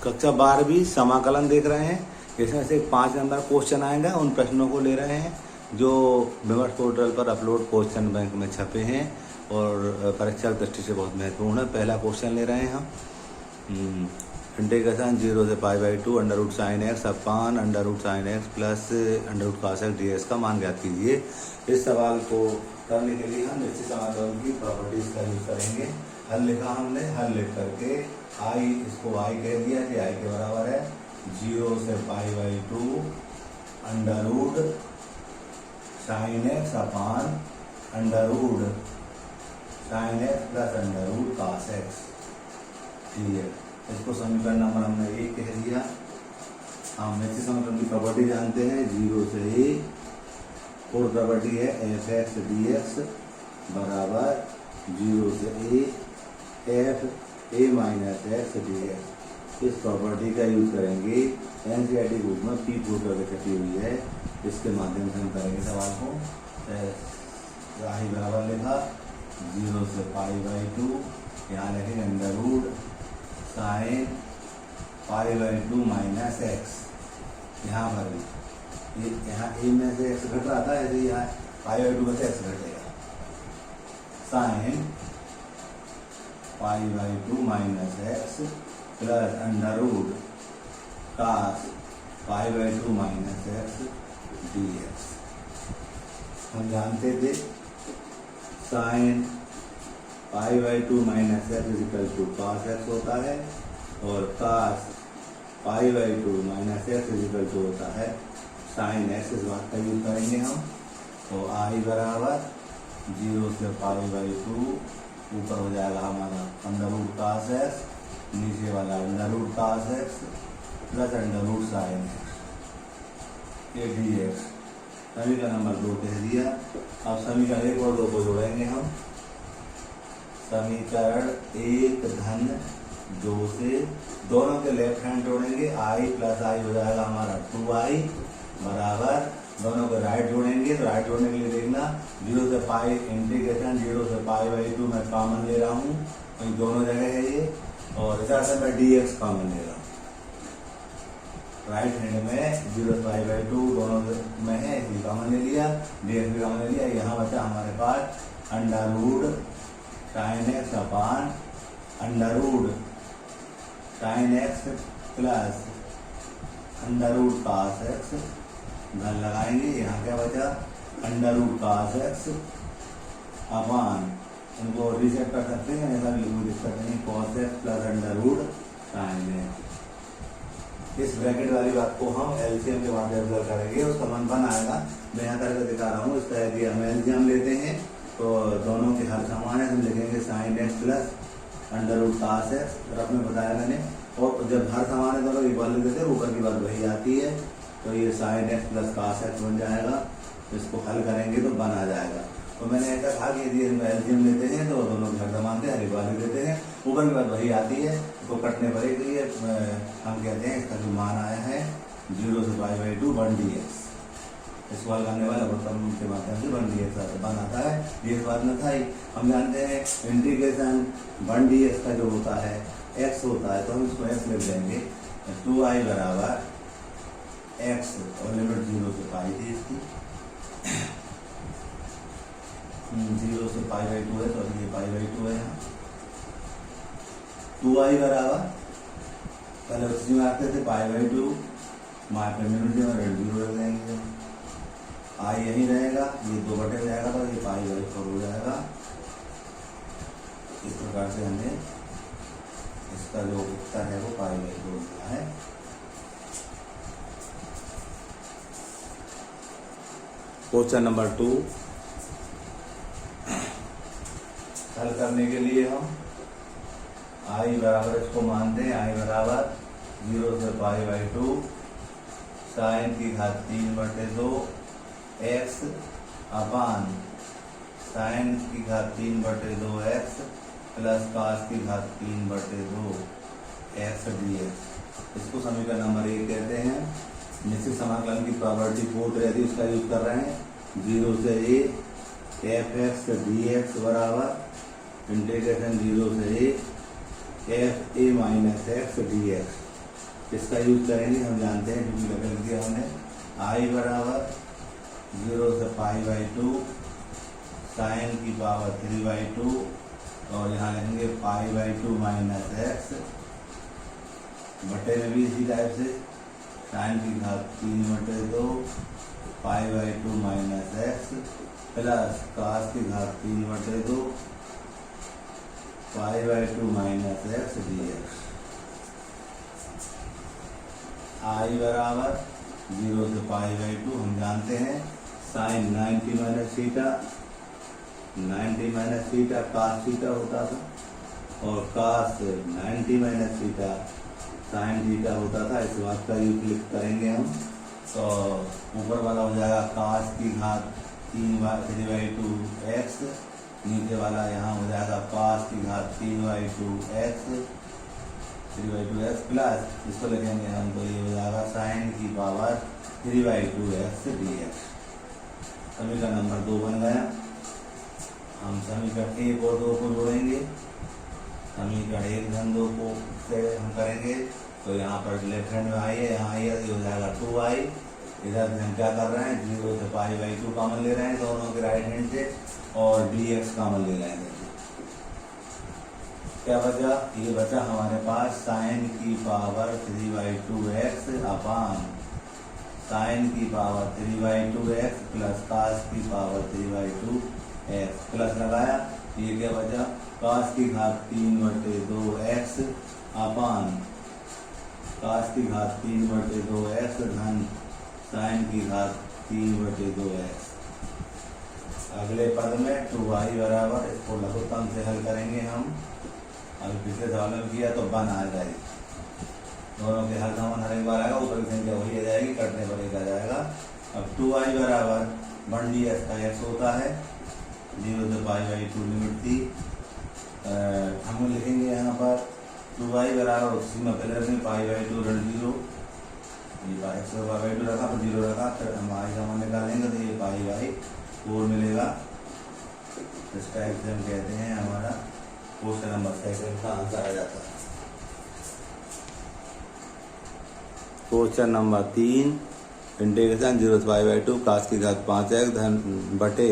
कक्षा 12वीं समाकलन देख रहे हैं। इसमें से 5 नंबर क्वेश्चन आएगा, उन प्रश्नों को ले रहे हैं जो विमर्श पोर्टल पर अपलोड क्वेश्चन बैंक में छपे हैं और परीक्षा दृष्टि से बहुत महत्वपूर्ण है। पहला क्वेश्चन ले रहे हैं हम। इंटीग्रेशन 0 से π/2 √ sin x अपान √ sin x plus √ cos x dx का मान ज्ञात कीजिए। इस सवाल को करने के लिए हम निश्चित समाकलन की प्रॉपर्टीज का यूज करेंगे। हल लिखा हमने, हल लिख करके इसको i कह दिया कि i के बराबर है 0 से π/2 √ sin x अपान √ sin x plus √ cos x dx। इसको समीकरण नंबर हमने 1 कह दिया। हम निश्चित समाकलन की प्रॉपर्टी जानते हैं 0 से a, और प्रॉपर्टी है f(x) dx बराबर 0 से a f(a - x) dx। इस प्रॉपर्टी का यूज करेंगे एनसीईआरटी बुक में P4 करके छपी हुई है। इसके माध्यम से हम करेंगे सवाल को। i बराबर लिखा 0 से π/2, यहाँ लिखेंगे √ sin π/2 - x। यहाँ पर भी यहाँ a में से x घट रहा था, ऐसे यहाँ π/2 में से x घटेगा। sin π/2 - x plus √ cos π/2 - x dx। हम जानते थे sin π/2 - x cos x होता है और cos π/2 - x होता है sin x। इस बात का यूज करेंगे हम। तो i बराबर 0 से π/2, ऊपर हो जाएगा हमारा √ cos x, नीचे वाला √ cos x plus √ sin x dx। समीकरण नंबर 2 कह दिया। अब समीकरण 1 और 2 को जोड़ेंगे हम। समीकरण 1 धन 2 से दोनों के लेफ्ट हैंड जोड़ेंगे, i प्लस i हो जाएगा हमारा 2i बराबर, दोनों को राइट जोड़ेंगे। तो राइट जोड़ने के लिए देखना 0 से π इंटीग्रेशन 0 से π/2 मैं कॉमन ले रहा हूँ, तो दोनों जगह है ये, और इस तरह से मैं dx कॉमन ले रहा हूँ। राइट हैंड में 0 से π/2 दोनों में है, इसलिए कॉमन ले लिया, dx भी कॉमन ले लिया। यहाँ बचा हमारे पास √ sin x अपान √ sin x plus √ cos x। धन लगाएंगे, यहाँ क्या बचा √ cos x अपान, इनको रीसेट कर सकते हैं, ऐसा भी कोई दिक्कत नहीं, cos x plus √ sin x। इस ब्रैकेट वाली बात को हम एलसीएम के माध्यम से करेंगे, उसका मान बन आएगा। मैं यहाँ करके दिखा रहा हूँ। इसका यदि हम एलसीएम लेते हैं तो दोनों के हर समान है, हम लिखेंगे sin x plus √ cos x, तरफ में बताया मैंने। और जब हर समान है दोनों इक्वल देते हैं, ऊपर की बात वही आती है, तो ये sin x plus cos x बन जाएगा। इसको हल करेंगे तो बन आ जाएगा। तो मैंने ऐसा कहा कि यदि हम एलसीएम लेते हैं तो दोनों के हर समान थे, हर इक्वल देते हैं, ऊपर की बात वही आती है। तो कटने पर के लिए हम कहते हैं इसका जो मान आया है 0 से π/2 1 dx। इस सवाल करने वाला बर्तन के माध्यम से 1 dx बन आता है। ये बात न था ही। हम जानते हैं इंटीग्रेशन 1 dx का जो होता है x होता है, तो हम इसको x लिख देंगे 2i बराबर x, और लिमिट 0 से π थी इसकी, 0 से π/2 है, तो ये π/2 है। यहाँ 2i बराबर, पहले उसी में आते थे π/2, मार्क लिमिट 0 रख देंगे, i यही रहेगा, ये 2 बटे जाएगा, तो ये π/4 हो जाएगा। इस प्रकार से हमने इसका जो उत्तर है वो π/4 दिया है। क्वेश्चन नंबर 2 हल करने के लिए हम i बराबर, इसको मानते हैं i बराबर 0 से π/2 sin की घात 3/2 x अपान sin की घात 3/2 x प्लस cos की घात 3/2 x dx। इसको समीकरण नंबर 1 कहते हैं। निश्चित समाकलन की प्रॉपर्टी 4 रहती है, उसका यूज कर रहे हैं। 0 से a f(x) dx बराबर इंटीग्रेशन 0 से a f(a - x) dx। इसका यूज करेंगे, हम जानते हैं क्योंकि लगा दिया हमने। आई बराबर 0 से π/2 साइन की पावर 3/2 और यहाँ लेंगे π/2 माइनस एक्स बटे में भी इसी टाइप से साइन की घात 3/2 π/2 माइनस एक्स प्लस कास की घात 3/2 π/2 माइनस एक्स dx। आई बराबर 0 से π/2 हम जानते हैं sine 90 minus theta, 90 minus theta cos theta होता था और cos 90 minus theta sine theta होता था। इस बात का यूज क्लिक करेंगे हम, तो ऊपर वाला हो जाएगा कास की घात 3/2 एक्स, नीचे वाला यहाँ हो जाएगा कास की घात 3/2 एक्स 3/2 एक्स प्लस इसको लिखेंगे हम, तो ये हो जाएगा साइन की पावर 3/2 एक्स dx। समीकरण नंबर 2 बन गया। हम समीकरण 1 और 2 को जोड़ेंगे। समीकरण 1 धन 2 को से हम करेंगे, तो यहाँ पर लेफ्ट हैंड में आई है, यहाँ आई है, तो ये हो जाएगा 2i। इधर हम क्या कर रहे हैं, 0 से π/2 कॉमन ले रहे हैं दोनों के राइट हैंड से और dx कॉमन ले रहे हैं। क्या बचा, ये बचा हमारे पास साइन की पावर 3/2 एक्स अपान साइन की पावर 3/2 एक्स प्लस कास की पावर 3/2 एक्स प्लस लगाया, ये क्या बचा कास की घात 3/2 एक्स अपान कास की घात 3/2 एक्स धन साइन की घात 3/2 एक्स। अगले पद में 2i बराबर, इसको लघुत्तम से हल करेंगे हम। अभी पिछले सवाल में किया तो 1 आ जाएगी, दोनों के हल समान हर एक बार आएगा, ऊपर की संख्या वही आ जाएगी, कटने पर एक आ जाएगा। अब 2i बराबर 1ds का x होता है, 0 से π/2 लिमिट थी। हम लिखेंगे यहाँ पर 2i बराबर उसी में पहले रखेंगे π/2 ऋण 0, ये x को π/2 रखा फिर 0 रखा, फिर हम i का मान निकालेंगे तो ये π/4 मिलेगा। इस टाइप से हम कहते हैं हमारा क्वेश्चन नंबर 2 का आंसर आ जाता है। क्वेश्चन नंबर 3 इंटीग्रेशन 0 से π/2 कास की घात 5x धन बटे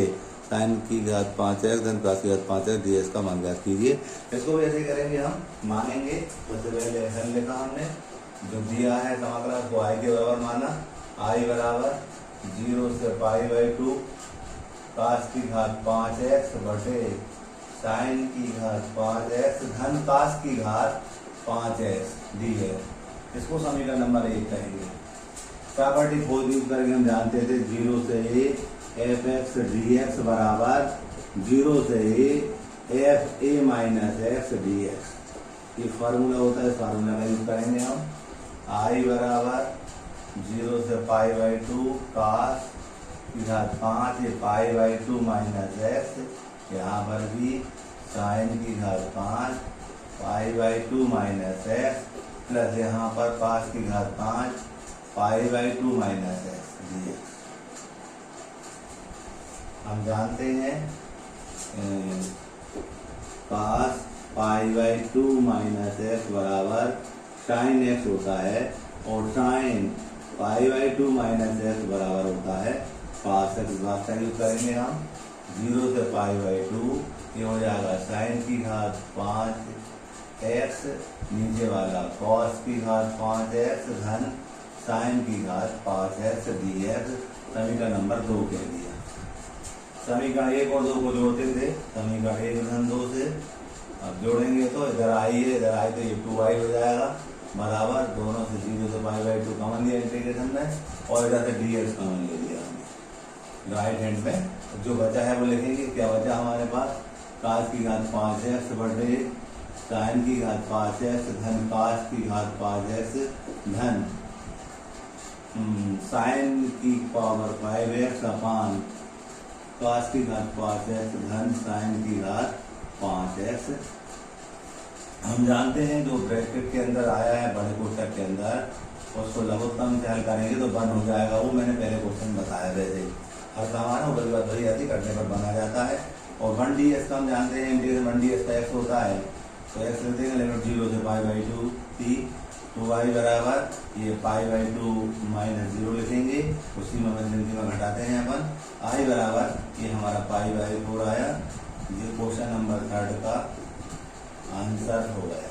साइन की घात 5x धन कास की घात 5x dx का मान ज्ञात कीजिए। इसको भी ऐसे करेंगे, हम मानेंगे सबसे पहले हल लिखा हमने, जो दिया है समाकलन को i के बराबर माना। i बराबर 0 से π/2 कास की घात 5x बटे साइन की घात 5x धन कास की घात 5x dx। इसको समीकरण नंबर 1 कहेंगे। प्रॉपर्टी 4 यूज करके हम जानते थे 0 से a fx dx बराबर 0 से a fa minus x dx। ये फार्मूला होता है, इस फार्मूला का यूज करेंगे हम। i बराबर 0 से π/2 कास की घात 5 ये π/2 माइनस x, यहाँ पर भी साइन की घात 5 π/2 माइनस एक्स प्लस यहाँ पर कास की घात 5 π/2 माइनस एक्स dx। हम जानते हैं कास π/2 माइनस एक्स बराबर साइन एक्स होता है और साइन π/2 माइनस एक्स बराबर होता है कास एक्स। बात का यूज करेंगे हम, 0 से π/2 ये हो जाएगा साइन की घात 5x नीचे वाला कॉस की घात 5x धन साइन की घात 5x dx। समीकरण नंबर 2 कह दिया। समीकरण 1 और 2 को जोड़ते थे, समीकरण 1 धन 2 से अब जोड़ेंगे तो इधर i है, इधर i तो ये 2i हो जाएगा बराबर, दोनों से 0 से π/2 कॉमन लिया इंटीग्रेशन में और इधर से dx कॉमन ले लिया हमने राइट हैंड में। जो बचा है वो लिखेंगे, क्या बचा हमारे पास कास की घात 5x बटे साइन की घात 5x धन कास की घात 5x धन साइन की पावर 5x अपान कास की घात 5x धन साइन की घात 5x। हम जानते हैं जो ब्रैकेट के अंदर आया है बड़े कोष्ठक के अंदर उसको लघुत्तम से हल करेंगे तो 1 हो जाएगा। वो मैंने पहले क्वेश्चन बताया वैसे हर सामान है, बड़ी बात वही आती, करने पर बना जाता है। और 1ds का हम जानते हैं इंटीग्रेशन 1ds का x होता है, तो x लिख देंगे लिमिट 0 से π/2 थी 2i बराबर ये π/2 माइनस 0 लिखेंगे, उसी में गिनती में घटाते हैं अपन। i बराबर ये हमारा π/4 आया। ये क्वेश्चन नंबर 3 का आंसर हो गया।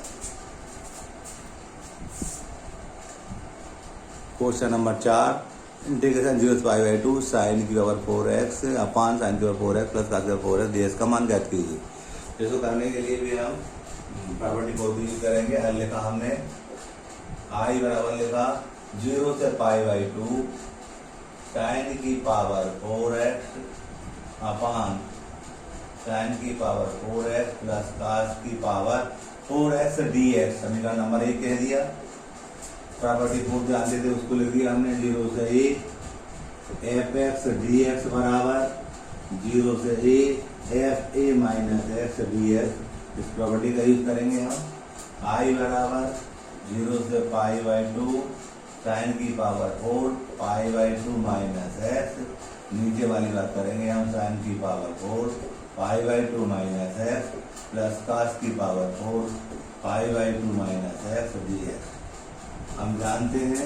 क्वेश्चन नंबर 4, इंटीग्रेशन 0 से π/2 sin की पावर 4x अपान sin की पावर 4x प्लस cos की पावर 4x ds का मान ज्ञात कीजिए। इसको करने के लिए भी हम प्रॉपर्टी को यूज करेंगे। हल लिखा हमने, i बराबर लिखा 0 से π/2 sin की पावर 4x अपान sin की पावर 4x प्लस cos की पावर 4x dx। समीकरण नंबर 1 कह दिया। प्रॉपर्टी 4 जानते थे, उसको लिख दिया हमने 0 से a fx dx बराबर 0 से a fa minus x dx। इस प्रॉपर्टी का यूज करेंगे हम। i बराबर 0 से π/2 sin की पावर 4 π/2 माइनस x, नीचे वाली बात करेंगे हम sin की power 4 π/2 minus x plus cos की पावर 4 π/2 माइनस x dx। हम जानते हैं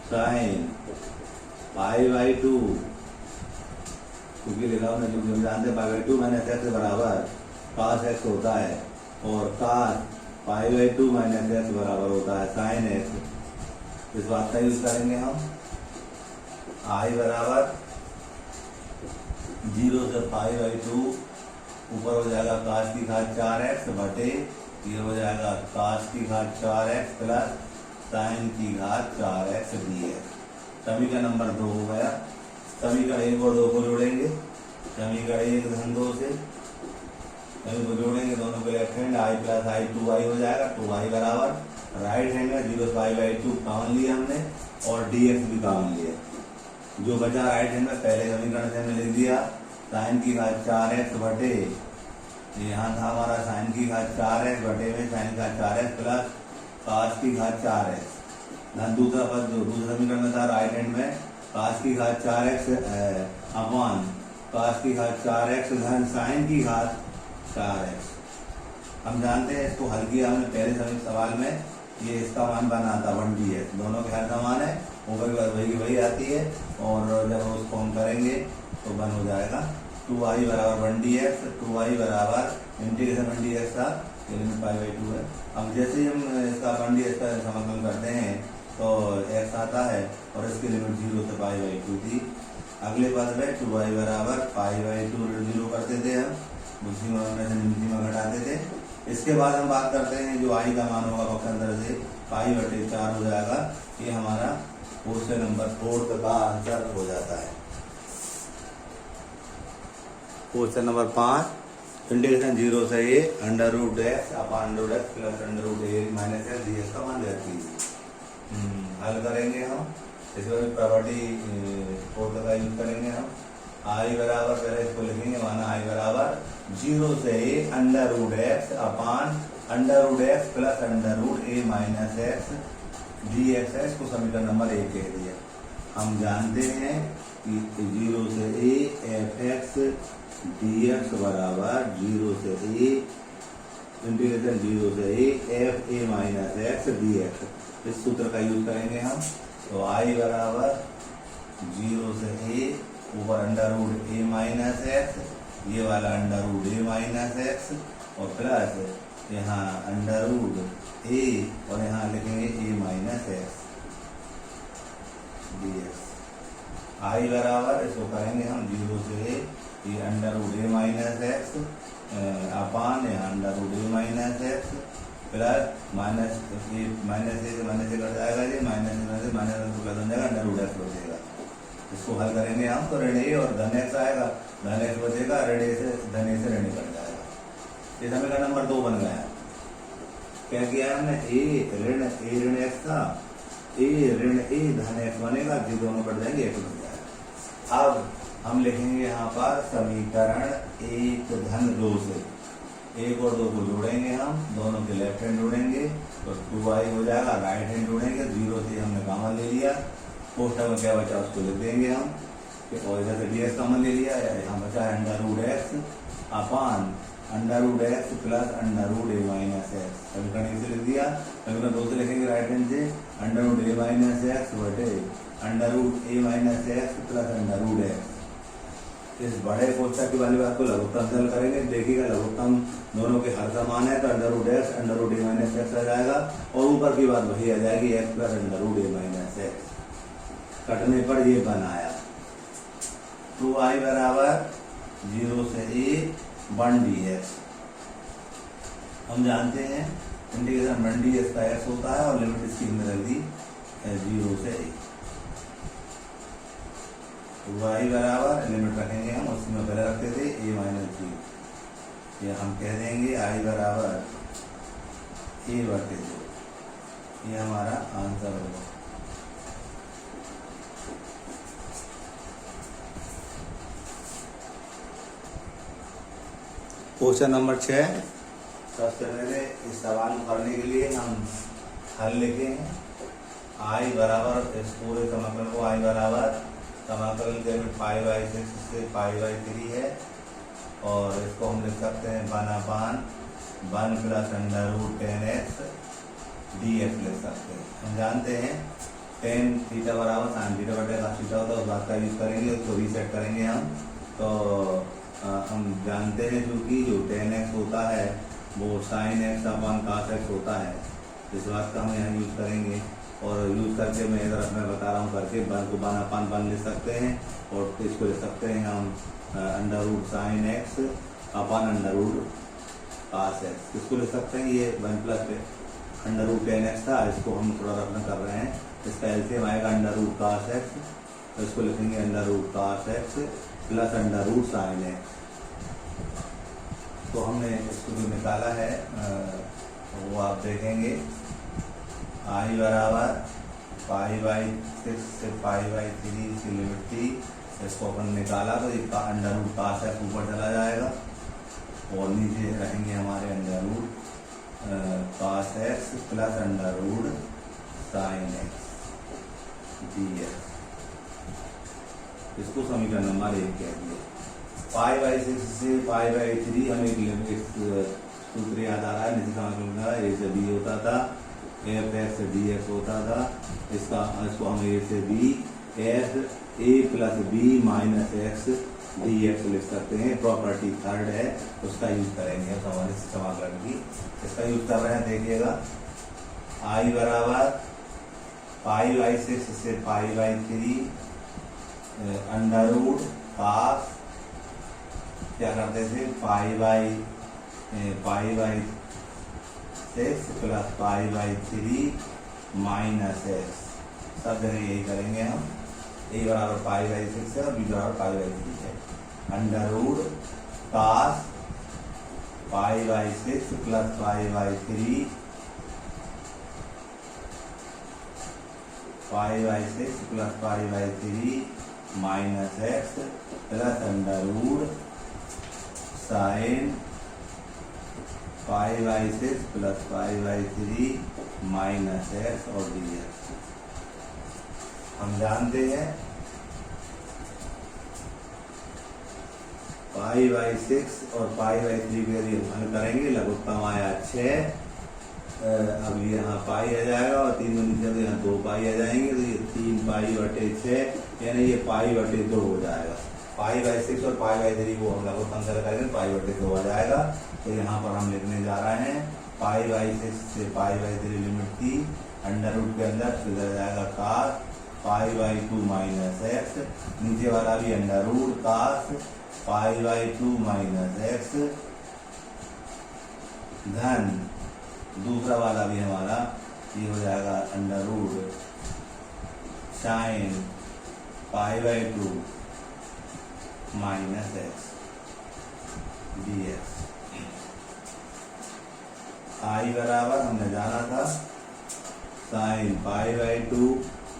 sin π/2, क्योंकि लिखा हमने जो जानते हैं π/2 माइनस x बराबर cos x होता है और cos π/2 माइनस x बराबर होता है sin x। इस बात का यूज करेंगे हम। i बराबर 0 से π/2 ऊपर हो जाएगा cos की घात 4x बटे ये हो जाएगा cos की घात 4x प्लस sin की घात 4x dx। समीकरण नंबर 2 हो गया। समीकरण 1 और 2 को जोड़ेंगे। समीकरण 1 धन 2 से सभी को जोड़ेंगे, दोनों को left hand i plus i 2i हो जाएगा। 2i बराबर राइट हैंड में 0 से π/2 कॉमन लिया हमने और dx भी कॉमन लिया। जो बचा राइट हैंड में पहले समीकरण से हमने लिख दिया sin की घात 4x बटे, यहाँ था हमारा sin की घात 4x बटे में sin की घात 4x प्लस cos की घात 4x। दूसरा पद जो दूसरा समीकरण में था राइट हैंड में cos की घात 4x अपान cos की घात 4x धन sin की घात 4x। हम जानते हैं इसको हल किया हमने पहले सवाल में, ये इसका मान बना था 1dx। दोनों के हर समान है, ऊपर की बात वही आती है और जब उसको हम करेंगे तो बन हो जाएगा 2i बराबर 1dx। 2i बराबर इंटीग्रेशन 1dx था, लिमिट π/2 है। अब जैसे ही हम इसका 1dx का समाकलन करते हैं तो x आता है और इसकी लिमिट 0 से π/2 थी। अगले पद में 2i बराबर π/2 0 करते थे हम, उसी में घटाते थे। इसके बाद हम बात करते हैं जो i का मान होगा पक्षांतर से π/4 हो जाएगा। ये हमारा क्वेश्चन नंबर 4 का आंसर हो जाता है। क्वेश्चन नंबर 5, इंटीग्रेशन 0 से a √x upon √x plus √a minus x dx का मान ज्ञात कीजिए। हल करेंगे हम। इसमें प्रॉपर्टी 4 का यूज करेंगे हम। i बराबर पहले इसको लिखेंगे, माना i बराबर 0 से a √x upon √x plus √a minus x dx है। इसको समीकरण नंबर 1 कह दिया। हम जानते हैं कि 0 से a fx dx बराबर 0 से a इंटीग्रेशन 0 से a fa minus x dx। इस सूत्र का यूज करेंगे हम। तो i बराबर 0 से a ऊपर √a माइनस x, ये वाला √a माइनस x और प्लस यहाँ √a और यहाँ लिखेंगे a minus x dx। i बराबर इसको करेंगे हम 0 से ये √a माइनस x अपान यहाँ √a minus x plus minus a से माइनस से कट जाएगा, ये माइनस से माइनस प्लस हो जाएगा, √x बचेगा। इसको हल करेंगे हम तो ऋण ए और धन x आएगा, धन x बचेगा, ऋण ए से धन ए से ऋण कट जाएगा। ये समीकरण नंबर 2 बन गया। क्या किया हमने, ए ऋण x था, ए ऋण ए धन x बनेगा, जो दोनों कट जाएंगे एक बन जाएगा। अब हम लिखेंगे यहाँ पर समीकरण 1 धन 2 से 1 और 2 को जोड़ेंगे हम, दोनों के लेफ्ट हैंड जोड़ेंगे तो 2i हो जाएगा, राइट हैंड जोड़ेंगे, 0 से हमने कॉमन ले लिया, कोष्ठक में क्या बचा उसको लिख देंगे हम। और इधर से dx कॉमन ले लिया, यहाँ बचा है √x upon under root x plus under root a minus x, समीकरण से लिख दिया। समीकरण 2 से लिखेंगे राइट हैंड से, under root a minus x बटे under root a minus x plus under root x. इस बड़े कोष्ठक की वाली बात को लघुत्तम से हल करेंगे। देखिएगा लघुत्तम दोनों के हर समान है, तो under root x under root a minus x आ जाएगा, और ऊपर की बात वही आ जाएगी x plus under root a minus x. कटने पर ये बनाया 2i बराबर 0 से a 1 dx। हम जानते हैं इंटीग्रेशन 1 dx का x होता है और लिमिट इसकी हमने रख दी 0 से a। 2i बराबर लिमिट रखेंगे हम, उसी में पहले रखते थे a माइनस 0, ये हम कह देंगे i बराबर a बटे 2। ये हमारा आंसर होगा। Question number 6। सबसे पहले इस सवाल को करने के लिए हम हल लिखेंगे। आई बराबर इस पूरे समाकलन को आई बराबर समाकलन के लिमिट 5/6 से 5/3 है, और इसको हम लिख सकते हैं 1/1 plus under root 10x dx लिख सकते हैं। हम जानते हैं tan थीटा बराबर sin थीटा बटे cos थीटा होता है, उस बात का यूज करेंगे, उसको रीसेट करेंगे हम। तो हम जानते हैं क्योंकि जो tan x होता है वो sin x अपन cos x होता है, इस बात का हम यहाँ यूज करेंगे। और यूज करके मैं इधर मैं बता रहा हूँ करके 1 को 1/1 लिख सकते हैं, और इसको लिख सकते हैं हम अंडर रूट sin x अपन अंडर रूट cos x। इसको लिख सकते हैं ये 1 प्लस अंडर रूट 10x था, इसको हम थोड़ा रखना कर रहे हैं, इसका एलसीएम आएगा अंडर रूट cos x, तो इसको लिखेंगे under root cos x plus under root sin x। तो हमने इसको जो निकाला है वो आप देखेंगे। आई बराबर 5/6 से 5/3 की लिमिट थी, इसको अपन निकाला तो इसका अंडर रूट cos x ऊपर चला जाएगा, और नीचे रहेंगे हमारे under root cos x plus under root sin x dx। इसको समीकरण नंबर 1 कह दिए। 5/6 से 5/3 हमें एक लिमिट सूत्र याद आ रहा है, जिसका मतलब a से b होता था, f(x) dx होता था। इसको हम a से b f a plus b minus x dx लिख सकते हैं। प्रॉपर्टी थर्ड है, उसका यूज करेंगे हमारे समाकलन की। इसका यूज कर रहे हैं, देखिएगा i बराबर 5/6 से 5/3 अंडर रूट cos, क्या करते थे 5/6 प्लस 5/3 माइनस x, सब जगह यही करेंगे हम। a बराबर 5/6 है और b बराबर 5/3 है। Under root cos 5/6 plus 5/3 5/6 plus 5/3 minus x plus under root sin 5/6 plus 5/3 minus x और dx। हम जानते हैं 5/6 और 5/3 के लिए हल करेंगे। लघुत्तम आया 6, अब ये यहाँ पाई आ जाएगा, और 3 में नीचे तो यहाँ 2 पाई आ जाएंगे, तो ये 3π/6 यानी ये π/2 हो जाएगा। 5/6 और 5/3 को हम लघुत्तम से करेंगे, π/2 आ जाएगा। तो यहाँ पर हम लिखने जा रहे हैं 5/6 से 5/3 लिमिट थी, अंडर रूट के अंदर इधर जाएगा cos π/2 माइनस x, नीचे वाला भी under root cos π/2 minus x धन दूसरा वाला भी हमारा ये हो जाएगा under root sin π/2 minus x dx। I बराबर हमने जाना था sin π/2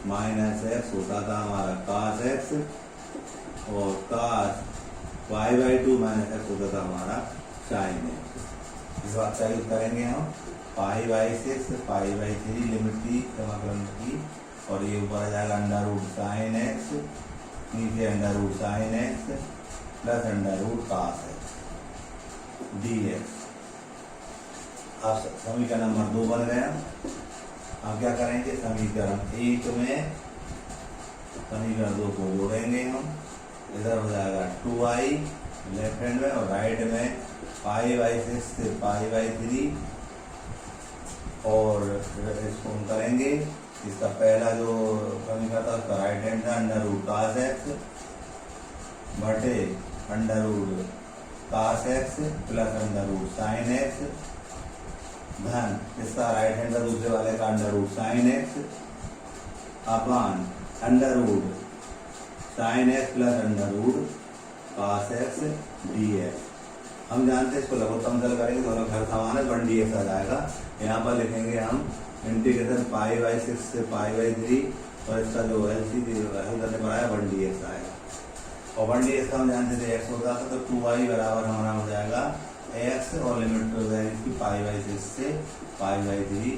माइनस x होता था हमारा cos x, और cos π/2 माइनस x होता था हमारा sin x। इस बात का यूज करेंगे हम। 5/6 5/3 लिमिट थी समाकलन की, और ये ऊपर आ जाएगा अंडर रूट sin x, नीचे under root sin x plus under root cos x। dx। अब समीकरण नंबर 2 बन गया। अब क्या करेंगे, समीकरण 1 में समीकरण 2 को जोड़ेंगे हम। इधर हो जाएगा 2i लेफ्ट हैंड में और राइट में पाई बाई 6 से पाई बाई 3 और इसको हम करेंगे। इसका पहला जो समीकरण था उसका राइट हैंड था अंडर रूट कास एक्स बटे under root cos x plus under root sine x धन इसका राइट हैंड का दूसरे वाले का under root sine x upon under root sine x plus under root cos x d x. हम जानते हैं इसको लघुत्तम सरल करेंगे, दोनों घर समान है, 1 dx आ जाएगा। यहाँ पर लिखेंगे हम इंटीग्रेशन पाई बाई 6 से पाई बाई 3 और इसका जो LCM हल करने पर आया 1 dx आएगा। और 1 dx का हम जानते थे x होता था, तो 2i बराबर हमारा हो जाएगा x और लिमिट हो जाएगी इसकी पाई बाई 6 से पाई बाई 3।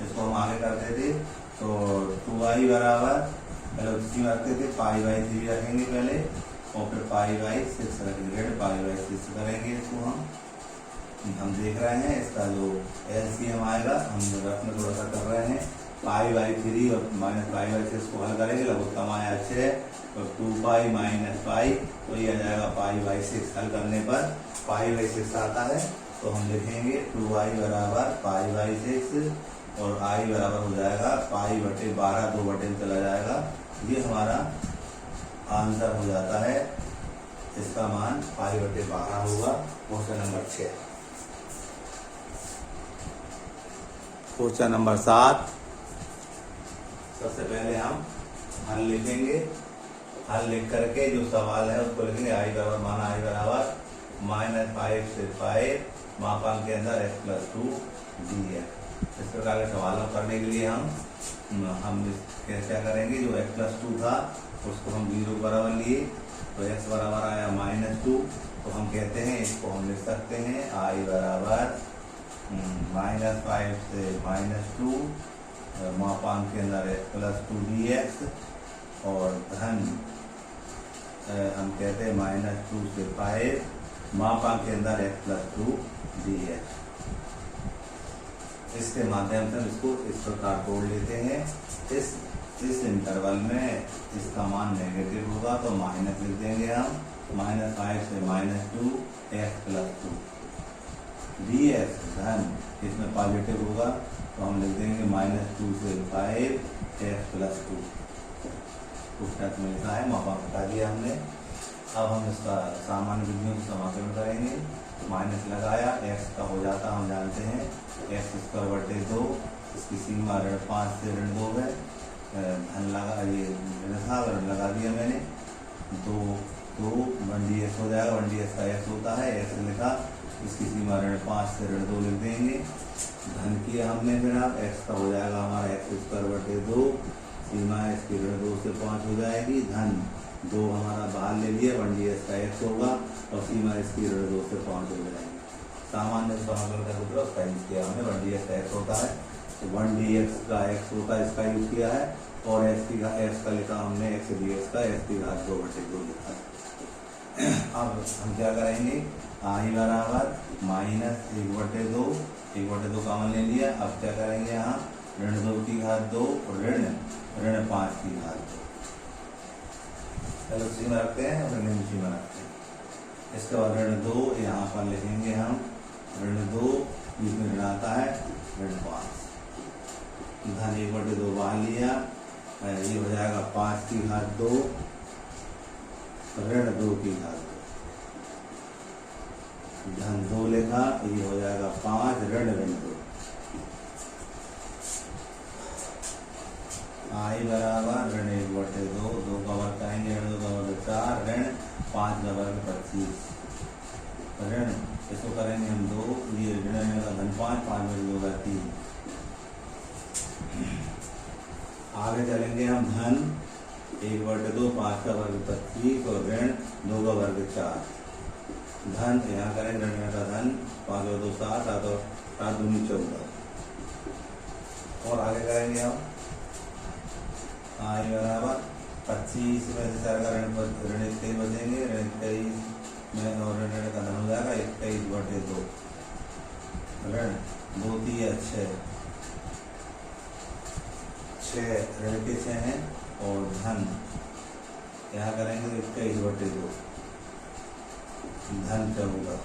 इसको हम आगे करते थे तो 2i बराबर पहले उसी में रखते थे, पाई बाई 3 रखेंगे पहले और फिर पाई बाई 6 रखेंगे, पाई बाई 6 करेंगे। इसको हम देख रहे हैं इसका जो LCM आएगा, हम रखने थोड़ा सा कर रहे हैं। पाई बाई 3 और माइनस पाई बाई 6 को हल करेंगे, लघुत्तम आया 6 और 2 पाई माइनस पाई तो ये आ जाएगा पाई बाई 6। हल करने पर पाई बाई 6 आता है तो हम लिखेंगे 2i बराबर पाई बाई 6 और i बराबर हो जाएगा पाई बटे 12, 2 बटे चला जाएगा। ये हमारा आंसर हो जाता है, इसका मान पाई बटे 12 होगा। Question number 6। क्वेश्चन नंबर 7, सबसे पहले हम हल लिखेंगे। हल लिख करके जो सवाल है उसको लिखेंगे आई बराबर माना आई बराबर -5 से 5 मापांक के अंदर x + 2 dx। इस प्रकार के सवालों करने के लिए हम क्या करेंगे, जो x + 2 था उसको हम 0 बराबर लिए तो x बराबर आया -2, तो हम कहते हैं इसको हम लिख सकते हैं i बराबर -5 से -2 मापांक के अंदर x + 2 dx और धन हम कहते हैं -2 से 5 मापांक के अंदर x + 2 dx। इसके माध्यम से इसको इस प्रकार तोड़ लेते हैं। इस इंटरवल में इसका मान नेगेटिव होगा तो माइनस लिख देंगे हम, -5 से -2 x + 2 dx धन इसमें पॉजिटिव होगा तो हम लिख देंगे -2 से 5 x + 2। पुस्तक में लिखा है, मापांक हटा दिया हमने। अब हम इसका सामान्य विधियों से समाकलन करेंगे। माइनस लगाया x का हो जाता हम जानते हैं x² बटे 2, इसकी सीमा -5 से -2 है। धन लगा ये था लगा दिया मैंने, 2 1 dx हो जाएगा। 1 dx का x होता है, x लिखा, इसकी सीमा -5 से -2 लिख देंगे। धन किया हमने, फिर अब x का हो जाएगा हमारा x² बटे 2, सीमा इसकी 2 से 5 हो जाएगी। धन 2 हमारा बाहर ले लिया, 1 dx का x होगा और सीमा इसकी 2 से 5 हो जाएगी। सामान्य समाकलन का सूत्र उसका यूज किया हमने, 1 dx का x होता है तो 1 dx का x होता है, इसका यूज किया है और x का लिखा हमने x dx का x² बटे 2 लिखा है। अब हम क्या करेंगे, i बराबर -1 बटे 2, 1 बटे 2 कॉमन ले लिया। अब क्या करेंगे, यहाँ ऋण 2 और ऋण 5 की घात 2 चलो उसी में रखते हैं और ऋण उसी में रखते हैं। इसके बाद ऋण 2 यहाँ पर लिखेंगे हम, ऋण 2 इसमें ऋण आता है ऋण 5, धन 1 बटे 2 बाहर लिया, ये हो जाएगा 5 की घात 2 ऋण 2 की घात 2, धन 2 लिखा, ये हो जाएगा 5 ऋण 2। i बराबर ऋण 1 बटे 2, 2 का वर्ग करेंगे, ऋण 2 का वर्ग 4, ऋण 5 का वर्ग 25, ऋण इसको करेंगे हम 2, ये ऋण का धन 5, 5 में 2 का 3। आगे चलेंगे हम, धन 1 बटे 2, 5 का वर्ग 25 और ऋण 2 का वर्ग 4। धन यहाँ करेंगे, ऋण का धन 5 और 2 7, 7 और 7 दूनी 14 और आगे करेंगे हम i बराबर 25 में से 4 का ऋण 23 बचेंगे, ऋण 23 में और ऋण का धन हो जाएगा 21/2। ऋण 2 3 6, 6 ऋण के 6 हैं और धन यहाँ करेंगे 21/2, धन 14।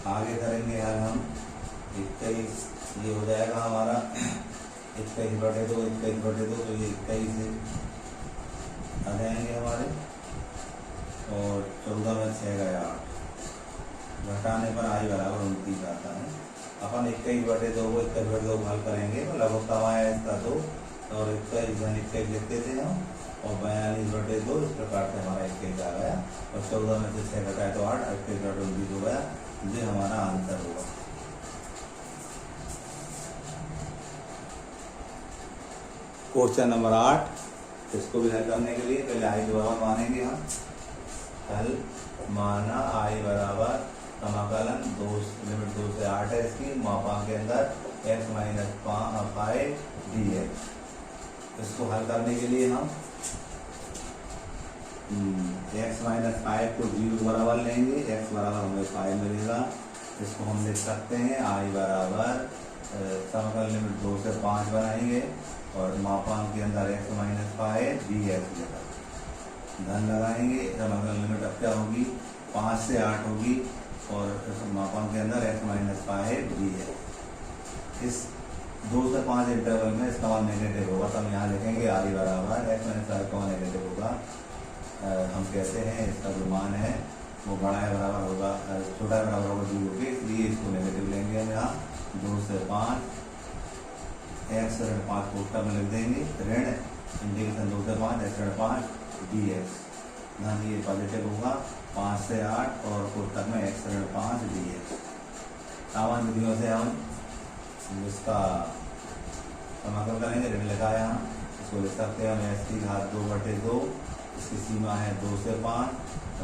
आगे करेंगे यार हम 21, ये हो जाएगा हमारा 21/2, 21/2, तो ये 21 आ जाएंगे हमारे, और 14 में 6 गया 8, घटाने पर आई बराबर 29 आता है। अपन 21/2 को 21/2 हल करेंगे, लघुत्तम आया इसका 2 और 21 धन 21 लिखते थे हम, और 42/2 इस प्रकार से हमारा 21 आ गया, और 14 में से 6 घटाए तो 8, 21/29 हो गया। ये हमारा आंसर होगा। क्वेश्चन नंबर 8, इसको भी हल करने के लिए पहले आई बराबर मानेंगे हम। हल माना आई बराबर समाकलन 2 लिमिट 2 से 8 है इसकी, मापांक के अंदर x माइनस 5 dx। इसको हल करने के लिए हम x माइनस 5 को 0 बराबर लेंगे, x बराबर हमें 5 मिलेगा। इसको हम लिख सकते हैं आई बराबर समाकलन लिमिट 2 से 5 बनाएंगे और मापांक के अंदर x माइनस 5 dx लेकर धन लगाएंगे। समाकलन लिमिट अब क्या होगी, 5 से 8 होगी, और मापांक के अंदर x माइनस 5 dx। इस 2 से 5 इंटरवल में इसका मान नेगेटिव होगा, तो हम यहाँ लिखेंगे आई बराबर x माइनस 5 का मान नेगेटिव होगा। हम कहते हैं इसका जो मान है वो बड़ा है बराबर होगा, छोटा है बराबर होगा 0 के, इसलिए इसको नेगेटिव लेंगे हम यहाँ। 2 से 5 x ऋण 5 को उत्तर में लिख देंगे, ऋण इंटीग्रेशन 2 से 5 x ऋण 5 dx, धन ये पॉजिटिव होगा 5 से 8 और उत्तर में x ऋण 5 dx। सामान्य विधियों से हम इसका समाकलन करेंगे, ऋण लिखा है यहाँ, इसको लिख सकते हैं हम x की घात 2/2, इसकी सीमा है 2 से 5,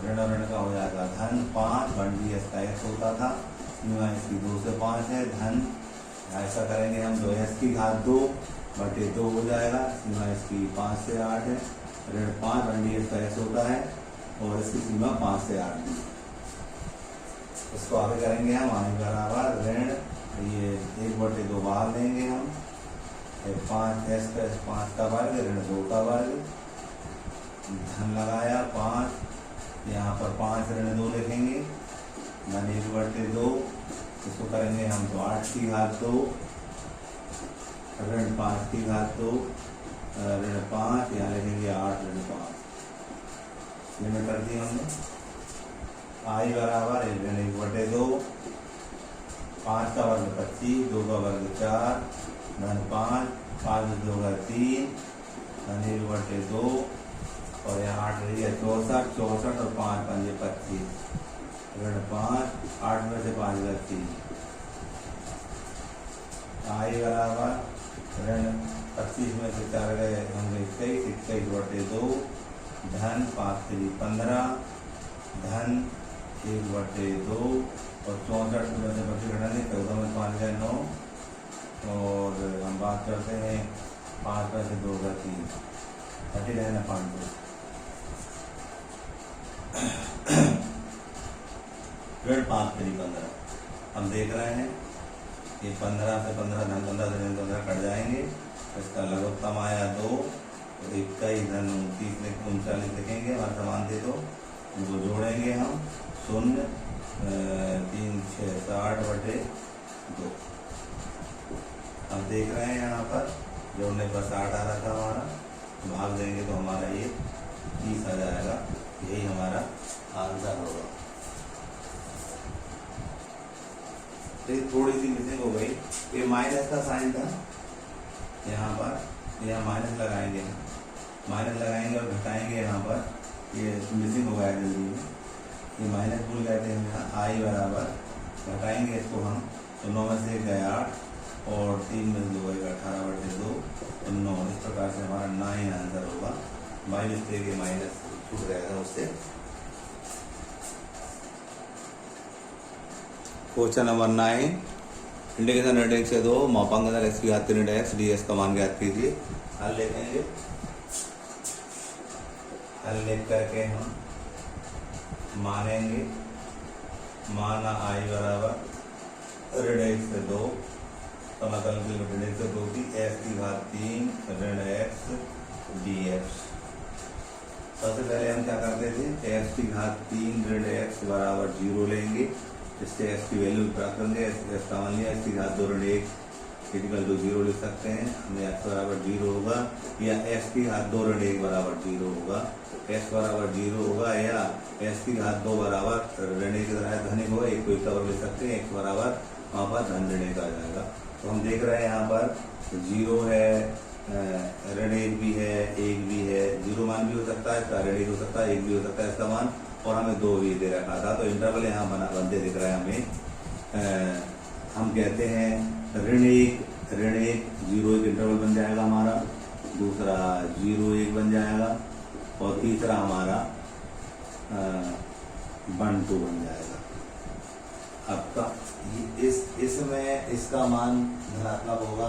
ऋण और ऋण का हो जाएगा धन 5, 1 dx का x होता था, सीमा इसकी 2 से 5 है, धन ऐसा करेंगे हम, जो x की घात 2/2 हो जाएगा, सीमा इसकी 5 से 8 है, ऋण 5 1 dx का x होता है, और इसकी सीमा 5 से 8 है। इसको आगे करेंगे हम, आई बराबर ऋण ये 1/2 बाहर लेंगे हम, 5 5 का वर्ग ऋण 2 का वर्ग, धन लगाया 5, यहाँ पर 5 ऋण 2 लिखेंगे, धन 1/2, इसको करेंगे हम तो 8 की घात 2 ऋण 5 की घात 2 ऋण 5, यहाँ लिखेंगे 8 ऋण 5, लिमिट कर दी हमने। आई बराबर ऋण 1/2, 5 का वर्ग 25, 2 का वर्ग 4, धन 5, 5 2 का 3, धन 1/2, और यहाँ 8 रही है 64, 64 और 5 5 25, ऋण 5, 8 में से 5 गए 3। आई बराबर ऋण 25 में से 4 गए होंगे 21, 21/2, धन 5 3 15, धन 1/2, और 64 में से 25 घटाने 14 में 5 गए 9, और हम बात करते हैं 5 में से 2 गए 3, 30 रहना 5 ऋण 5 3 15। हम देख रहे हैं कि 15 से 15 धन 15 से धन 15 कट जाएंगे, इसका लघुत्तम आया 2, तो 21 धन 39 लिखेंगे, हमारे समान थे तो उनको जोड़ेंगे हम, 0 3 6 60/2। हम देख रहे हैं यहाँ पर जोड़ने पर 60 आ रहा था हमारा, भाग देंगे तो हमारा ये 30 आ जाएगा, यही हमारा आंसर होगा। तो थोड़ी सी मिसिंग हो गई, ये माइनस का साइन था यहाँ पर, यहाँ माइनस लगाएंगे, माइनस लगाएंगे और घटाएंगे यहाँ पर, ये मिसिंग हो गया जल्दी में, ये माइनस भूल गए थे हम यहाँ। आई बराबर घटाएंगे इसको हम, तो 9 में से 1 गया 8 और 3 में से 2 गया 18/2, तो 9, इस प्रकार से हमारा 9 आंसर होगा। बाई मिस्टेक ये माइनस छूट गया था उससे। क्वेश्चन नंबर 9, इंटीग्रेशन ऋण 1 से 2 मापांक अंदर x की घात 3 x dx का मान ज्ञात कीजिए। हल लिखेंगे, हल लिख करके हम मानेंगे, माना I बराबर ऋण 1 से 2, समाकलन की लिमिट ऋण 1 से 2 की x की घात 3 ऋण x dx। सबसे पहले हम क्या करते थे, x की घात 3 ऋण x बराबर 0 लेंगे, इससे x की वैल्यू प्राप्त करेंगे। x का मान लिया, x की घात 2 ऋण 1 इक्वल टू 0 लिख सकते हैं हमें, x बराबर 0 होगा, या x की घात 2 ऋण 1 बराबर 0 होगा, x बराबर 0 होगा, या x की घात 2 बराबर ऋण 1 धनिक होगा, एक को एक तरफ लिख सकते हैं, x बराबर वहाँ पर धन ऋण 1 आ जाएगा। तो हम देख रहे हैं यहाँ पर 0 है, ऋण 1 भी है, 1 भी है, 0 मान भी हो सकता है, इसका ऋण 1 हो सकता है, 1 भी हो सकता है इसका मान, और हमें 2 भी दे रखा था। तो इंटरवल यहाँ बनते दिख रहा है हमें। हम कहते हैं ऋण 1 0 1 इंटरवल बन जाएगा हमारा, दूसरा 0 1 बन जाएगा, और तीसरा हमारा 1 2 बन जाएगा। आपका इसमें इसका मान धनात्मक होगा,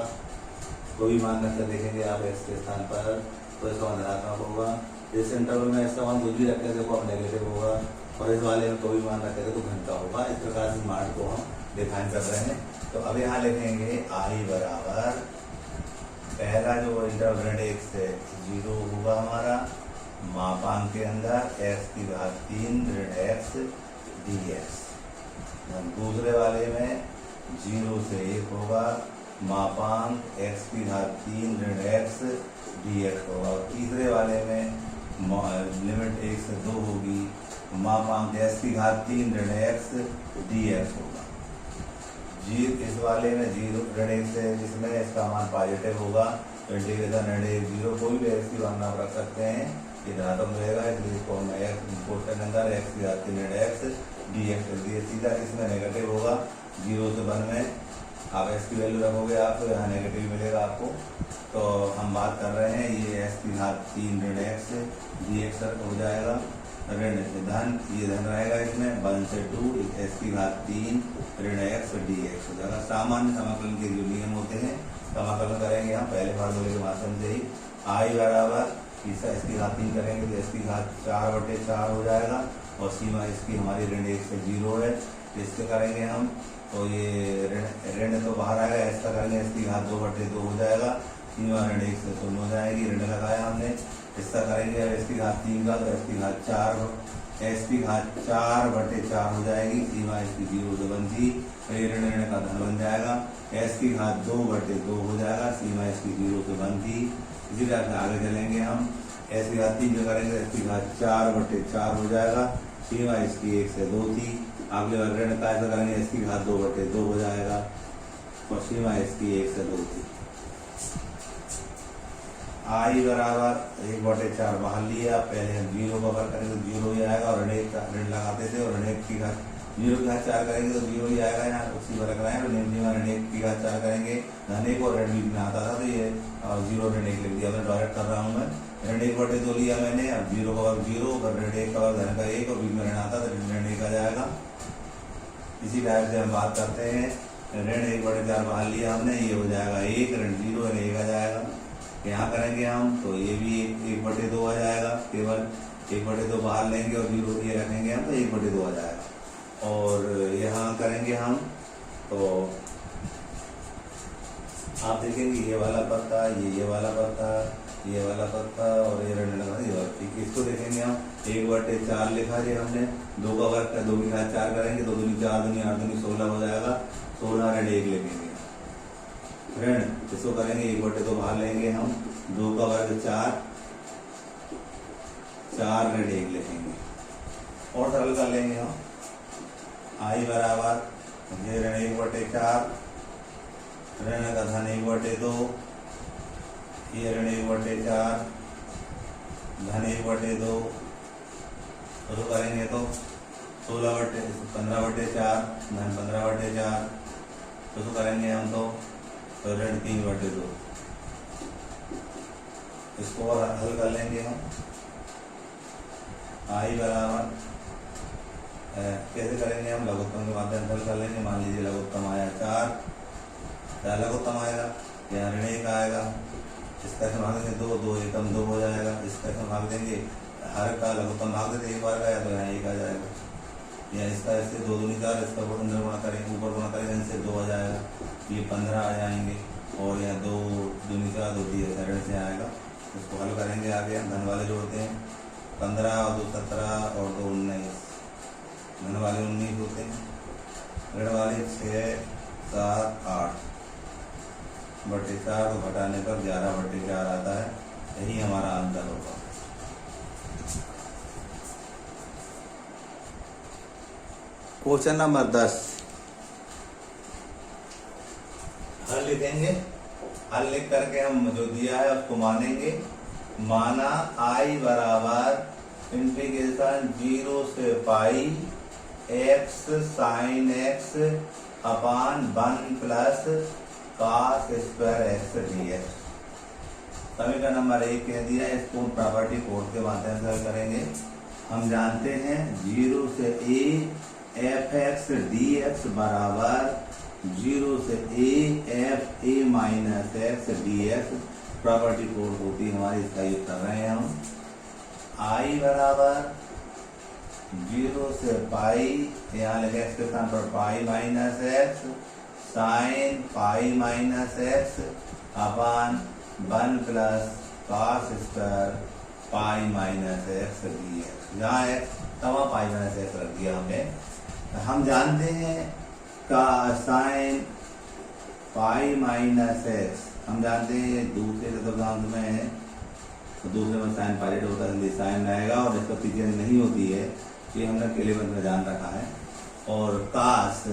कोई मान रखकर देखेंगे आप x के स्थान पर, तो इसका मान धनात्मक होगा। इस इंटरवल में इसका मान कुछ भी रखेंगे देखो अब नेगेटिव होगा, और इस वाले में कोई मान रखेंगे तो घन का होगा। इस प्रकार से मान को हम डिफाइन कर रहे हैं। तो अब यहाँ लिखेंगे I बराबर पहला जो इंटरवल ऋण 1 से 0 होगा हमारा, मापांक के अंदर x की घात 3 ऋण x dx। दूसरे वाले में 0 से 1 होगा, मापांक x की घात 3 ऋण x dx होगा, और तीसरे वाले में लिमिट 1 से 2 होगी, मापांक x की घात 3 ऋण x dx होगा। इस वाले में 0 ऋण 1 से, जिसमें इसका मान पॉजिटिव होगा, तो इंटीग्रेशन ऋण 1 0 कोई भी x की मान आप रख सकते हैं, ये धनात्मक रहेगा, इसलिए इसको हम क्वेश्चन अंदर x की घात 3 ऋण x dx लिख दिए। सीधा इसमें नेगेटिव होगा, 0 से 1 में आप x की वैल्यू रखोगे आप, तो यहाँ नेगेटिव मिलेगा आपको। तो हम बात कर रहे हैं ये x की घात 3 ऋण x dx हो जाएगा, ऋण धन, ये धन रहेगा इसमें, 1 से 2 x की घात 3 ऋण x dx हो जाएगा। सामान्य समाकलन के जो नियम होते हैं, समाकलन करेंगे हम पहले फार्मूले के माध्यम से ही। I बराबर इसकी घात 3 करेंगे तो इसकी घात 4/4 हो जाएगा, और सीमा इसकी हमारी ऋण 1 से 0 है, इससे करेंगे हम, तो ये ऋण तो बाहर आएगा, इसका करेंगे इसकी घात 2/2 हो जाएगा, सीमा ऋण 1 से 0 हो जाएगी, ऋण लगाया हमने, इसका करेंगे इसकी घात 3 का, तो इसकी घात 4/4 हो जाएगी, सीमा इसकी 0 से 1 थी, तो ये ऋण का धन बन जाएगा, s की घात 2/2 हो जाएगा, सीमा इसकी 0 से 1 थी। इसी तरह से आगे चलेंगे हम, s की घात 3 जो करेंगे इसकी घात 4/4 हो जाएगा, सीमा इसकी 1 से 2 थी। अगले बार ऋण का ऐसा करेंगे, इसकी घात 2/2 हो जाएगा, और सीमा इसकी 1 से 2 थी। I बराबर 1/4 बाहर लिया, पहले हम 0 का वर्ग करेंगे तो 0 ही आएगा, और ऋण लगाते थे, और ऋण 1 की घात 0 की घात 4 करेंगे तो 0 ही आएगा, यहाँ उसी वर्ग कराएं, तो ऋण 1 की घात 4 करेंगे, धन 1 और ऋण बीच में आता था, तो ये 0 ऋण 1 लिख दिया। मैं डायरेक्ट कर रहा हूँ, मैं ऋण 1/2 लिया मैंने, अब 0 का वर्ग 0, और ऋण 1 का वर्ग धन का 1, और बीच में ऋण आता तो ऋण 1 आ जाएगा। इसी टाइप से हम बात करते हैं, ऋण 1/4 बाहर लिया हमने, ये हो जाएगा 1, ऋण 0 ऋण 1 आ जाएगा। यहाँ करेंगे हम, तो ये भी 1/2 आ जाएगा, केवल 1/2 बाहर लेंगे और 0 ये रखेंगे हम, तो 1/2 आ जाएगा। और यहाँ करेंगे हम, तो आप देखेंगे ये वाला पत्ता, ये वाला पत्ता, ये वाला पत्ता, और ये ऋण लगा, ये वाला, ठीक है। इसको देखेंगे हम, 1/4 लिखा है हमने, 2 का वर्ग 2 की घात 4 करेंगे, 2 दूनी 4 दूनी 8 दूनी 16 हो जाएगा, 16 ऋण 1 लिखेंगे। ऋण इसको करेंगे 1/2 बाहर लेंगे हम, 2 का वर्ग 4 ऋण 1 लिखेंगे, और सरल कर लेंगे हम। I बराबर ये ऋण 1/4, ऋण का धन 1/2, ये ऋण 1/4 धन 1/2, तो करेंगे तो 15/4 धन 15/4, तो करेंगे हम, तो ऋण 3/2। इसको और हल कर लेंगे हम। I बराबर कैसे करेंगे हम, लघुत्तम के माध्यम से हल कर लेंगे। मान लीजिए लघुत्तम आया 4, क्या लघुत्तम आएगा, यहाँ ऋण 1 आएगा, इसका भाग देंगे 2, 2 एकम 2 हो जाएगा, इसका भाग देंगे हर का लघुत्तम भाग देते एक बार का, या तो यहाँ एक आ जाएगा, या इसका इससे 2 दूनी 4, इसका अंदर गुणा करेंगे, ऊपर गुणा करेंगे, इनसे 2 आ जाएगा, ये 15 आ जाएंगे, और यहाँ 2 दूनी 4 2 3 ऋण से आएगा। इसको हल करेंगे आगे हम धन वाले जोड़ते हैं, 15 और 2 17 और 2 19, धन वाले 19 होते हैं, ऋण वाले 6 7 8 बटे 4 को घटाने पर 11 बटे 4 आता है। यही हमारा आंसर होगा। क्वेश्चन नंबर 10 हल लिखेंगे। हल लिख करके हम जो दिया है उसको मानेंगे। माना आई बराबर इंटीग्रेशन 0 से पाई x साइन x अपान 1 plus cos square x dx। समीकरण नंबर 1 कह दिया, इसको प्रॉपर्टी कोड के माध्यम से हल करेंगे। हम जानते हैं 0 से a F x d x बराबर 0 से F A minus x d x property code होती है हमारी, इसका यूज कर रहे हैं हम। आई बराबर 0 से पाई, यहाँ लिखे एक्स के स्थान पर pi minus x sine pi minus x upon 1 plus cos square pi minus x d x. जहाँ एक्स तवा पाई माइनस एक्स रख दिया हमने। हम जानते हैं का साइन पाई माइनस एक्स, हम जानते हैं दूसरे चतुर्थांश में है तो दूसरे में साइन पायलट होता है, साइन रहेगा और इसका पीछे नहीं होती है, ये हमने केलेवन में जान रखा है। और कास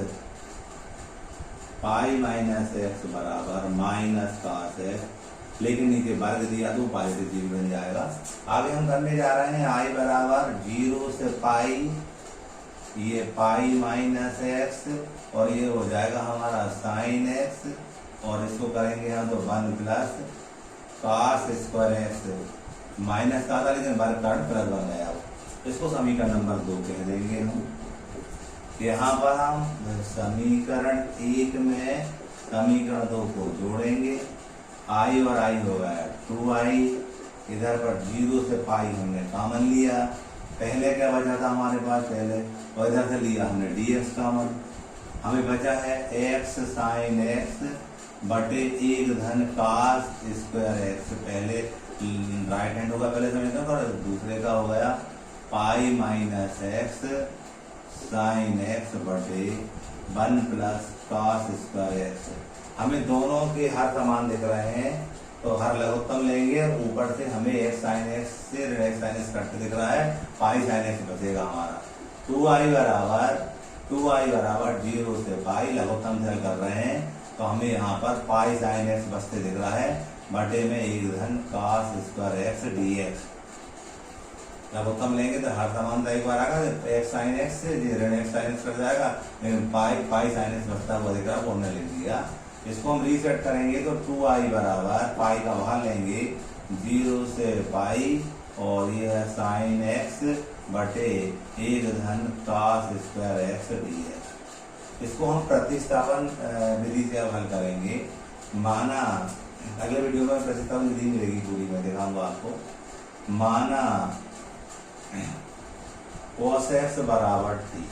पाई माइनस एक्स बराबर माइनस कास एक्स, लेकिन नीचे वर्ग दिया तो पॉजिटिव चीज बन जाएगा। आगे हम करने जा रहे हैं आई बराबर 0 से पाई, ये पाई माइनस एक्स और ये हो जाएगा हमारा साइन एक्स, और इसको करेंगे हम तो 1 plus cos square x, minus का था लेकिन वर्ग कारण प्लस बन गया। इसको समीकरण नंबर 2 कह देंगे हम। यहाँ पर हम समीकरण 1 में समीकरण 2 को जोड़ेंगे। आई और आई हो गया 2i, इधर पर 0 से पाई हमने कॉमन लिया, पहले क्या बचा था हमारे पास पहले, और इधर से लिया हमने dx कॉमन, हमें बचा है x साइन x बटे 1 धन cos स्क्वायर x। पहले राइट हैंड होगा पहले समीकरण और दूसरे का हो गया पाई माइनस एक्स साइन एक्स बटे 1 प्लस cos स्क्वायर x। हमें दोनों के हर समान दिख रहे हैं तो हर लघुत्तम लेंगे और ऊपर से हमें x साइन एक्स से ऋण x साइन एक्स कट दिख रहा है, पाई साइन एक्स बचेगा हमारा। 2i बराबर 0 से पाई लघुत्तम से हल कर रहे हैं तो हमें यहाँ पर पाई साइन एक्स बचते दिख रहा है, बटे में 1 धन cos स्क्वायर एक्स dx। लघुत्तम लेंगे तो हर समानता एक बार आएगा, x साइन एक्स से ऋण x साइन एक्स कट जाएगा, लेकिन पाई साइन एक्स बचता हुआ दिख रहा है, हमने लिख दिया। इसको हम रीसेट करेंगे तो 2i बराबर पाई का बाहर लेंगे 0 से पाई और ये है साइन एक्स बटे 1 धन cos स्क्वायर एक्स dx। इसको हम प्रतिस्थापन विधि से अब हल करेंगे। माना अगले वीडियो में प्रतिस्थापन विधि मिलेगी पूरी, मैं दिखाऊंगा आपको। माना cos x बराबर t,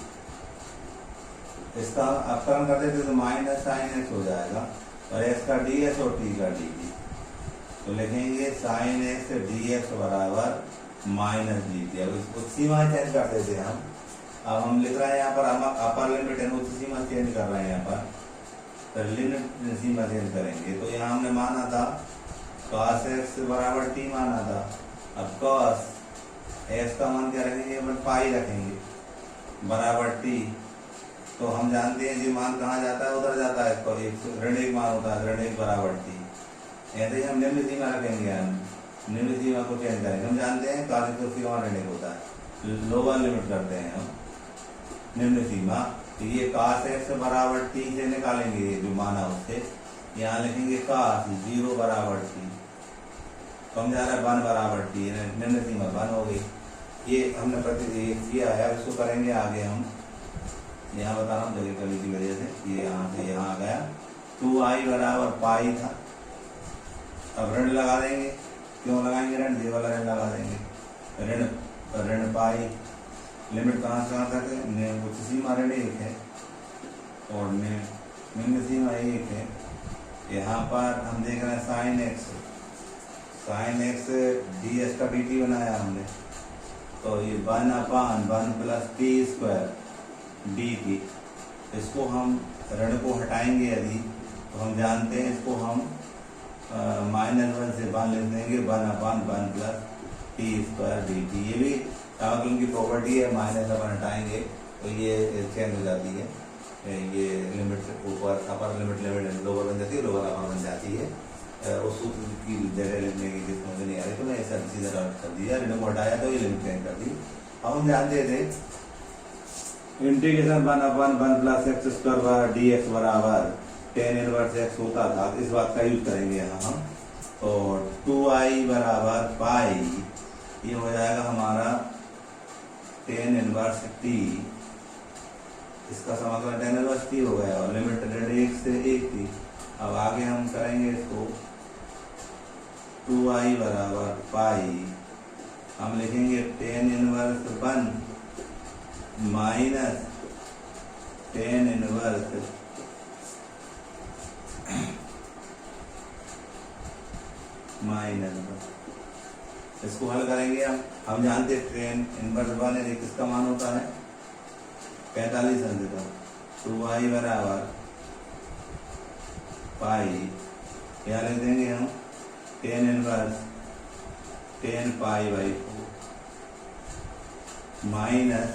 इसका अपकरण कर देते तो माइनस साइन एक्स हो जाएगा और x का ds और t का dt, तो लिखेंगे साइन एक्स dx बराबर माइनस dt। अब इसको सीमा चेंज कर देते हैं हम। अब हम लिख रहे हैं यहाँ पर अपर लिमिट है, उसी सीमा चेंज कर रहे हैं यहाँ पर, तो लिमिट सीमा चेंज करेंगे। तो यहाँ हमने माना था cos x बराबर t माना था, अब cos x का मान क्या रखेंगे, पाई रखेंगे बराबर t। तो हम जानते हैं जी मान कहाँ जाता है, उधर जाता है, तो ऋण 1 मान होता है, ऋण 1 बराबर t। ऐसे ही हम निम्न सीमा रखेंगे, हम निम्न सीमा को चेंज करेंगे। हम जानते हैं cos की सीमा ऋण 1 होता है, लोअर लिमिट करते हैं हम निम्न सीमा। तो ये cos x बराबर t से निकालेंगे जो माना उससे, यहाँ लिखेंगे cos 0 बराबर t, तो हम जा रहा है 1 बराबर t, निम्न सीमा 1 हो गई। ये हमने किया है, इसको करेंगे आगे हम। यहाँ बता रहा हूँ जगह कमी की वजह से ये यहाँ से यहाँ आ गया। 2i बराबर पाई था, अब ऋण लगा देंगे, क्यों लगाएंगे ऋण, ये वाला ऋण लगा देंगे, ऋण ऋण पाई, लिमिट कहाँ से कहाँ तक है, उच्च सीमा ऋण 1 है और निम्न सीमा 1 है। यहाँ पर हम देख रहे हैं साइन एक्स ds का dt बनाया हमने, तो ये 1/1 प्लस टी स्क्वायर dt। इसको हम ऋण को हटाएंगे यदि, तो हम जानते हैं इसको हम -1 से 1 लिख देंगे, 1/1 प्लस टी स्क्वायर dt। ये भी समाकलन की प्रॉपर्टी है, -1 हटाएंगे तो ये चेंज हो जाती है, ये लिमिट से ऊपर अपर लिमिट लोअर बन जाती है, लोअर अपर बन जाती है। उस सूत्र की जगह लिखने की किस्मत नहीं आ रही, तो मैं ऐसा सीधा रट कर दिया, ऋण को हटाया तो ये लिमिट चेंज कर दी। अब हम जानते थे integration 1/1 plus x square dx बराबर tan इनवर्स x होता था, इस बात का यूज करेंगे यहाँ हम। तो 2i बराबर पाई, ये हो जाएगा हमारा tan इनवर्स t, इसका समाकलन tan इनवर्स t हो गया और लिमिट ऋण 1 से 1 थी। अब आगे हम करेंगे इसको 2i बराबर पाई, हम लिखेंगे tan inverse 1 minus tan inverse इसको हल करेंगे हम जानते हैं tan इनवर्स 1 है, किसका मान होता है 45 अंक का। 2i बराबर पाई, क्या लिख देंगे हम tan inverse tan pi by 4 minus,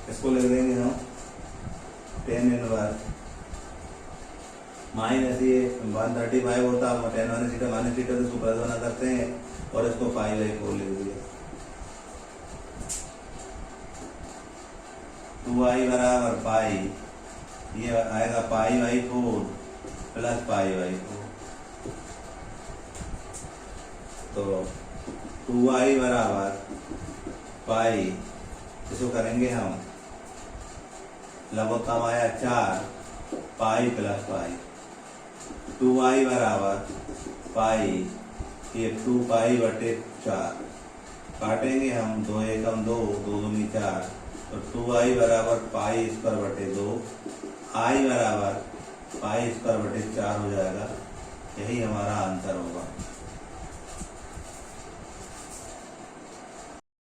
इसको लिख देंगे हम tan इनवर्स माइनस ये 135 होता है, tan माइनस थीटा तो इसको प्लस बना करते हैं और इसको पाई बाई 4 लिख दिया। 2i बराबर पाई, ये आएगा pi by 4 plus pi by 4। तो 2i बराबर पाई, इसको करेंगे हम लघुत्तम आया 4 पाई प्लस पाई। 2i बराबर पाई, ये 2 पाई बटे 4 काटेंगे हम, 2 एकम 2, 2 दूनी 4, तो 2i बराबर पाई स्क्वायर बटे 2, i बराबर पाई स्क्वायर बटे 4 हो जाएगा। यही हमारा आंसर होगा।